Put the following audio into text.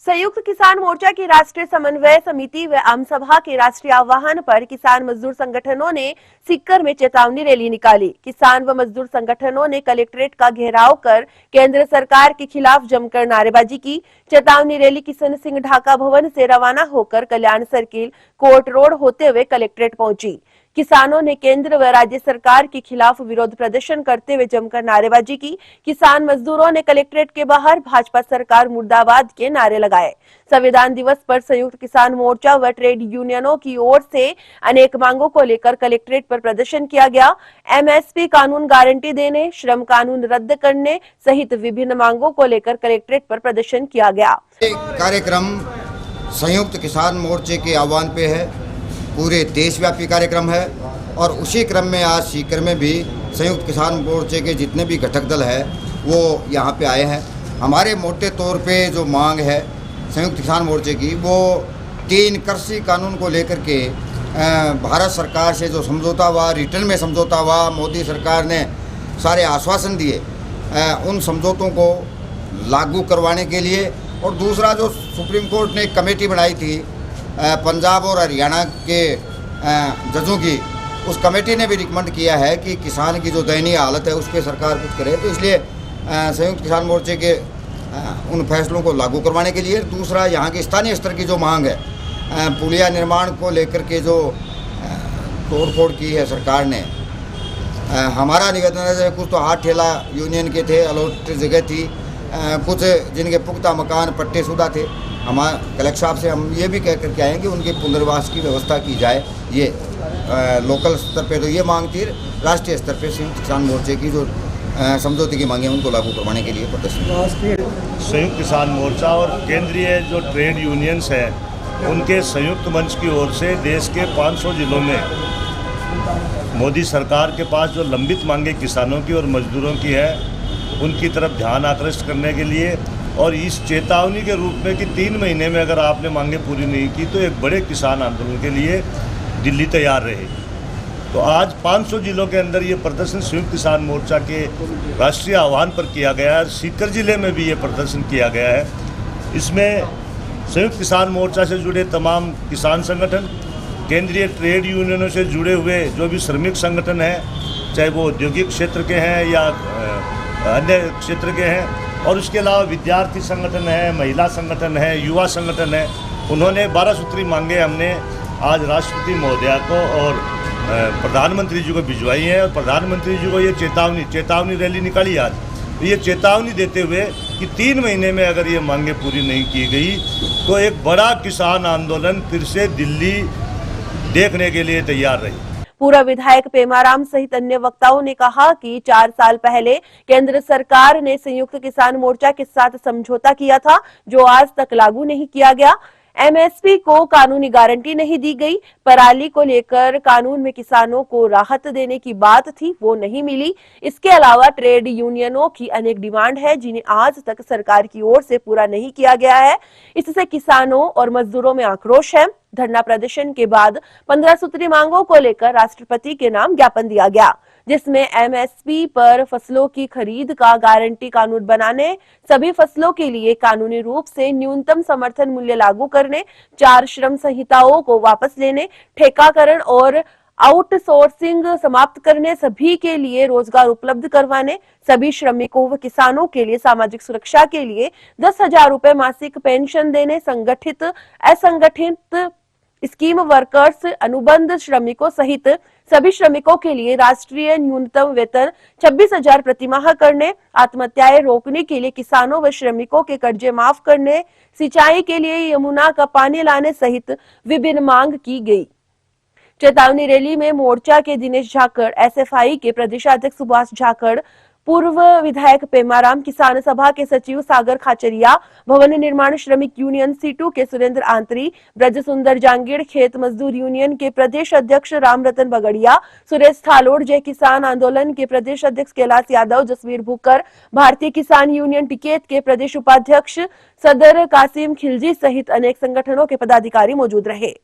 संयुक्त किसान मोर्चा की राष्ट्रीय समन्वय समिति व आम सभा के राष्ट्रीय आह्वान पर किसान मजदूर संगठनों ने सीकर में चेतावनी रैली निकाली। किसान व मजदूर संगठनों ने कलेक्ट्रेट का घेराव कर केंद्र सरकार के खिलाफ जमकर नारेबाजी की। चेतावनी रैली किशन सिंह ढाका भवन से रवाना होकर कल्याण सर्किल, कोर्ट रोड होते हुए कलेक्ट्रेट पहुंची। किसानों ने केंद्र व राज्य सरकार के खिलाफ विरोध प्रदर्शन करते हुए जमकर नारेबाजी की। किसान मजदूरों ने कलेक्ट्रेट के बाहर भाजपा सरकार मुर्दाबाद के नारे लगाए। संविधान दिवस पर संयुक्त किसान मोर्चा व ट्रेड यूनियनों की ओर से अनेक मांगों को लेकर कलेक्ट्रेट पर प्रदर्शन किया गया। एमएसपी कानून गारंटी देने, श्रम कानून रद्द करने सहित विभिन्न मांगों को लेकर कलेक्ट्रेट पर प्रदर्शन किया गया। कार्यक्रम संयुक्त किसान मोर्चे के आह्वान पे है, पूरे देशव्यापी कार्यक्रम है और उसी क्रम में आज सीकर में भी संयुक्त किसान मोर्चे के जितने भी घटक दल है वो यहाँ पे आए हैं। हमारे मोटे तौर पे जो मांग है संयुक्त किसान मोर्चे की, वो 3 कृषि कानून को लेकर के भारत सरकार से जो समझौता हुआ, रिटर्न में समझौता हुआ, मोदी सरकार ने सारे आश्वासन दिए, उन समझौतों को लागू करवाने के लिए। और दूसरा, जो सुप्रीम कोर्ट ने एक कमेटी बनाई थी पंजाब और हरियाणा के जजों की, उस कमेटी ने भी रिकमेंड किया है कि किसान की जो दयनीय हालत है उस पर सरकार कुछ करे। तो इसलिए संयुक्त किसान मोर्चे के उन फैसलों को लागू करवाने के लिए। दूसरा, यहाँ की स्थानीय स्तर की जो मांग है, पुलिया निर्माण को लेकर के जो तोड़फोड़ की है सरकार ने, हमारा निवेदन है, कुछ तो हाथ ठेला यूनियन के थे, अलॉट जगह थी, कुछ जिनके पुख्ता मकान पट्टेशुदा थे। हमारे कलेक्टर साहब से हम ये भी कह करके आए हैं कि उनके पुनर्वास की व्यवस्था की जाए। ये लोकल स्तर पे तो ये मांग थी, राष्ट्रीय स्तर पे संयुक्त किसान मोर्चे की जो समझौते की मांगे उनको लागू करवाने के लिए प्रदर्शन। संयुक्त किसान मोर्चा और केंद्रीय जो ट्रेड यूनियंस हैं उनके संयुक्त मंच की ओर से देश के 500 जिलों में मोदी सरकार के पास जो लंबित मांगे किसानों की और मजदूरों की है, उनकी तरफ ध्यान आकृष्ट करने के लिए और इस चेतावनी के रूप में कि 3 महीने में अगर आपने मांगे पूरी नहीं की तो एक बड़े किसान आंदोलन के लिए दिल्ली तैयार रहेगी। तो आज 500 जिलों के अंदर ये प्रदर्शन संयुक्त किसान मोर्चा के राष्ट्रीय आह्वान पर किया गया है। सीकर जिले में भी ये प्रदर्शन किया गया है। इसमें संयुक्त किसान मोर्चा से जुड़े तमाम किसान संगठन, केंद्रीय ट्रेड यूनियनों से जुड़े हुए जो भी श्रमिक संगठन हैं, चाहे वो औद्योगिक क्षेत्र के हैं या अन्य क्षेत्र के हैं, और उसके अलावा विद्यार्थी संगठन है, महिला संगठन है, युवा संगठन है। उन्होंने 12 सूत्री मांगे हमने आज राष्ट्रपति महोदया को और प्रधानमंत्री जी को भिजवाई है। और प्रधानमंत्री जी को ये चेतावनी रैली निकाली आज। तो ये चेतावनी देते हुए कि 3 महीने में अगर ये मांगे पूरी नहीं की गई तो एक बड़ा किसान आंदोलन फिर से दिल्ली देखने के लिए तैयार रही। पूर्व विधायक पेमाराम सहित अन्य वक्ताओं ने कहा कि 4 साल पहले केंद्र सरकार ने संयुक्त किसान मोर्चा के साथ समझौता किया था, जो आज तक लागू नहीं किया गया। एमएसपी को कानूनी गारंटी नहीं दी गई। पराली को लेकर कानून में किसानों को राहत देने की बात थी, वो नहीं मिली। इसके अलावा ट्रेड यूनियनों की अनेक डिमांड है, जिन्हें आज तक सरकार की ओर से पूरा नहीं किया गया है। इससे किसानों और मजदूरों में आक्रोश है। धरना प्रदर्शन के बाद 15 सूत्री मांगों को लेकर राष्ट्रपति के नाम ज्ञापन दिया गया, जिसमें एमएसपी पर फसलों की खरीद का गारंटी कानून बनाने, सभी फसलों के लिए कानूनी रूप से न्यूनतम समर्थन मूल्य लागू करने, 4 श्रम संहिताओं को वापस लेने, ठेकाकरण और आउटसोर्सिंग समाप्त करने, सभी के लिए रोजगार उपलब्ध करवाने, सभी श्रमिकों व किसानों के लिए सामाजिक सुरक्षा के लिए 10,000 रुपए मासिक पेंशन देने, संगठित असंगठित स्कीम वर्कर्स, अनुबंध श्रमिकों सहित सभी श्रमिकों के लिए राष्ट्रीय न्यूनतम वेतन 26,000 प्रतिमाह करने, आत्महत्याएं रोकने के लिए किसानों व श्रमिकों के कर्जे माफ करने, सिंचाई के लिए यमुना का पानी लाने सहित विभिन्न मांग की गई। चेतावनी रैली में मोर्चा के दिनेश झाकड़, एसएफआई के प्रदेशाध्यक्ष सुभाष झाकड़, पूर्व विधायक पेमाराम, किसान सभा के सचिव सागर खाचरिया, भवन निर्माण श्रमिक यूनियन सीटू के सुरेंद्र आंतरी, ब्रज सुंदर जांगीड़, खेत मजदूर यूनियन के प्रदेश अध्यक्ष राम रतन बगड़िया, सुरेश थालोड़, जय किसान आंदोलन के प्रदेश अध्यक्ष कैलाश यादव, जसवीर भूकर, भारतीय किसान यूनियन टिकेत के प्रदेश उपाध्यक्ष सदर कासिम खिलजी सहित अनेक संगठनों के पदाधिकारी मौजूद रहे।